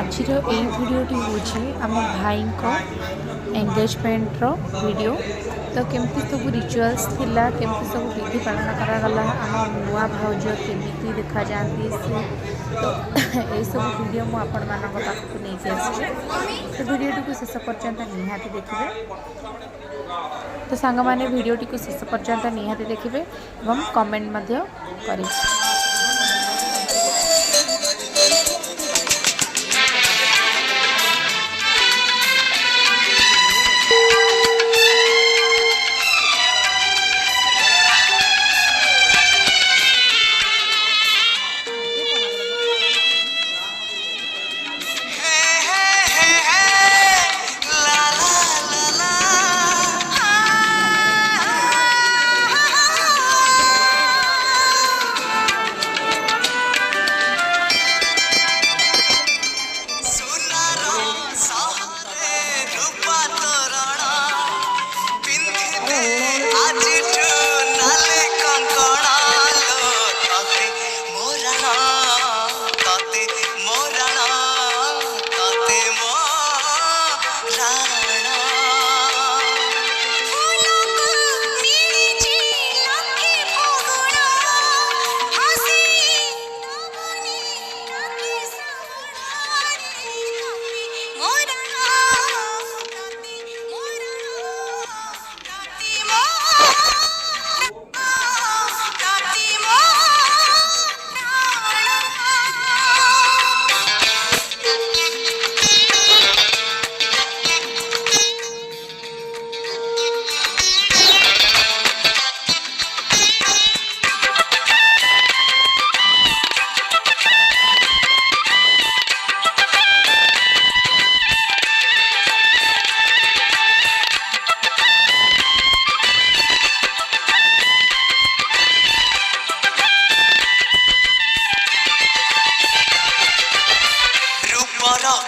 आज भिडियोटी हूँ आम भाई एंगेजमेंट वीडियो। तो केमती सब रिचुअल्स थिला, केमती सब विधि पालन करागला, आम नुआ भाउज केमी देखा जाती सी। तो यही सब वीडियो मुझे आपण मान पाखक नहीं आसी। तो वीडियोटी को शेष पर्यंत निहाती देखिए। तो सांग माने वीडियोटी को शेष पर्यंत निहाती देखिए और कमेंट करें।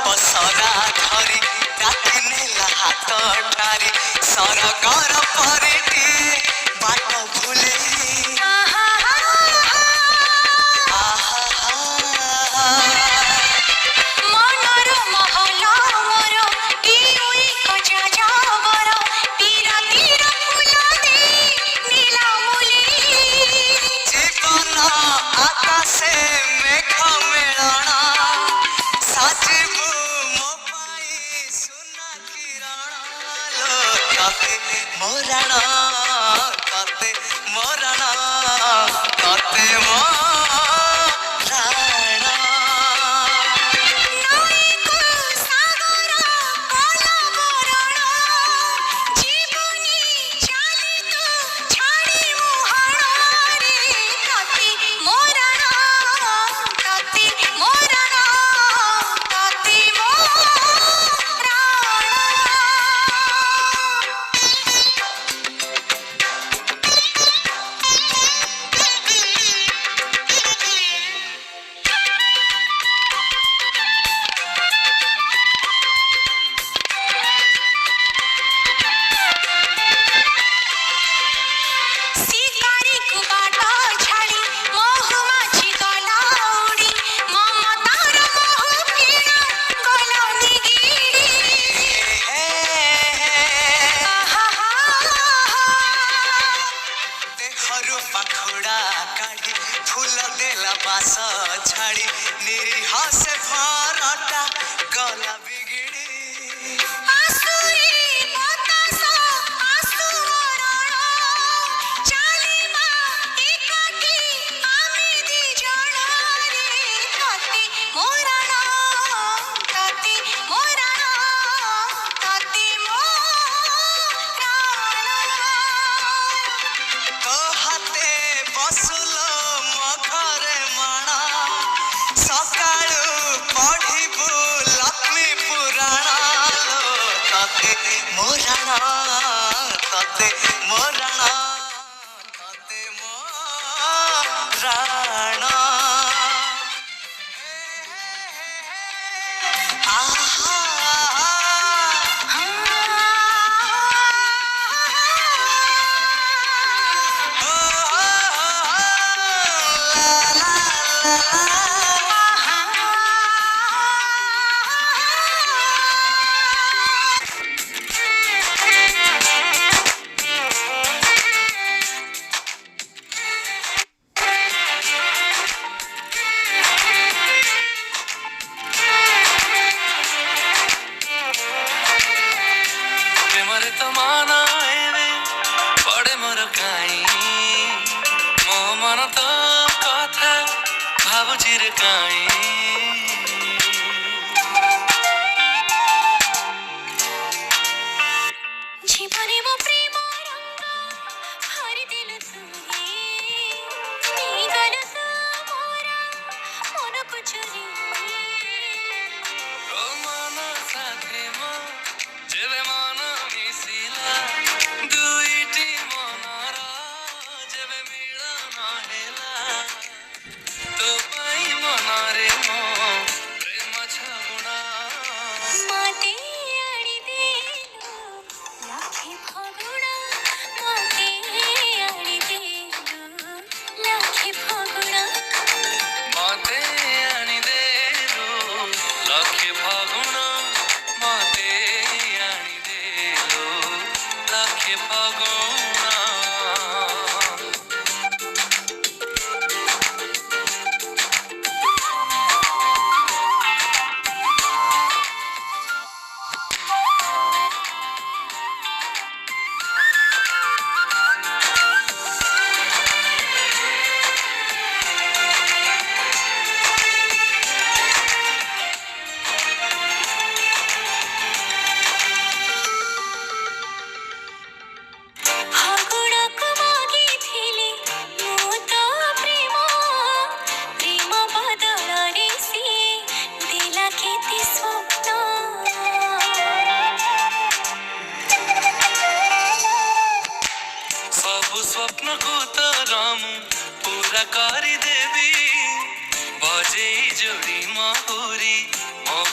पसरा धरी राति नेला हाथ ठारी सरगर परिटी बाट भूले जीवन आकाशे मेघ मेलना साजिबू मो पाई सुना किरण कते मोरण कते मोरण कते मोरण फूल देला बास छाड़ी निरीह से भरटा गला बिगिड़ी तो हाथे बसुल मघरे माणा सकाळू पढ़िबू लक्ष्मी पुराण कते मोराण कते मोराण कते मोराण मान एवे पड़े मोर काई मो मन तो कथा भावुची रे काई জীবনে মো প্রেম রঙ্গ ভরি দিলু তুই নেই গল তু মোরা মনকু চুরি ओ मन साथे मो जेबे मन मिसिला दुईटी मनर जेबे मिलन हेला तो पाई मनरे मो प्रेम छगुणा মাতে আড়ি দিলু লাখে ফাগুনা মাতে আড়ি দিলু লাখে ফাগুনা मते आनी देलु लखे फागुन मते आनी देलु लखे फागुन ফাগুনাକୁ ମାଗିଥିଲି ମୁଁ ତ ପ୍ରେମ ପ୍ରେମ ବଦଳରେ ସିଏ ଦେଲା କେତେ ସ୍ୱପ୍ନ सबु स्वप्न को तो रामु पूरा करी देवी बजे जोड़ी